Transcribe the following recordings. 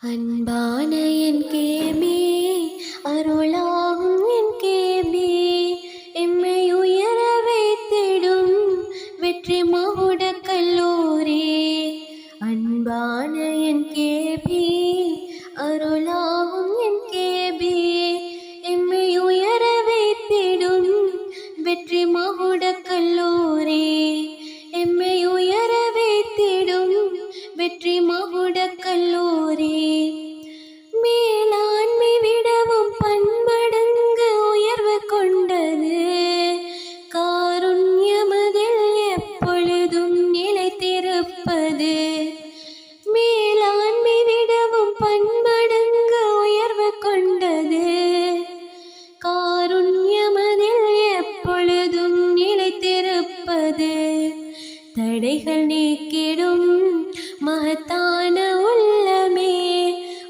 அன்பான என் கேபி, அருளாகும் என் கேபி, எம்மை உயர வைத்திடும் வெற்றி மகுட கல்லூரி. அன்பான என் கேபி, அருளாகும் என் கேபி, எம்மை உயர வைத்திடும் வெற்றி மகுட கல்லூரி. எம்மை உயர வைத்திடும் வெற்றி மகுட கல்லூரி. மேலாண்மை விடவும் பன்மடங்கு உயர்வு கொண்டது, காருண்யமதில் எப்பொழுதும் நிலைத்திருப்பது. மேலாண்மை விடவும் பன்மடங்கு உயர்வு கொண்டது, காருண்யமதில் எப்பொழுதும் நிலைத்திருப்பது. தடைகள் நீக்கிடும் மகத்தான உள்ளமே,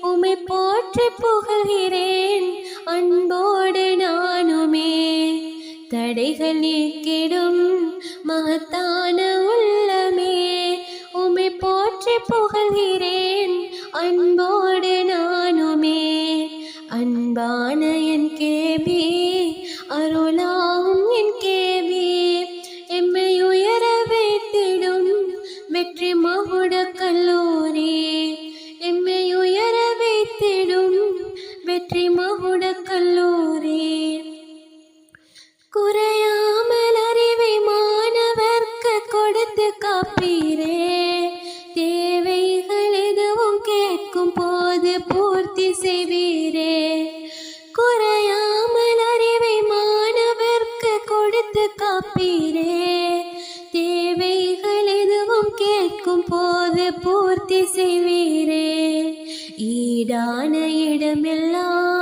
உம்மை போற்றி புகழ்கிறேன் அன்போடு நானுமே. தடைகள் நீக்கிடும் மகத்தான உள்ளமே, உம்மை போற்றி புகழ்கிறேன் அன்போடு நானுமே. அன்பான என் கேபி, அருளாகும் என் கேபி, எம்மை உயர வைத்திடும் வெற்றி மகுட கல்லூரி. எம்மை உயர வைத்திடும் வெற்றி மகுட கல்லூரி. குறையாமல் அறிவை மாணவர்க்கு கொடுத்து காப்பீரே, தேவைகள் எதுவும் கேட்கும் போது பூர்த்தி செய்வீரே. குறையாமல் அறிவை மாணவர்க்கு கொடுத்து காப்பீரே, தேவைகள் எதுவும் கேட்கும் போது பூர்த்தி செய்வீரே. ஈடான இடமெல்லாம்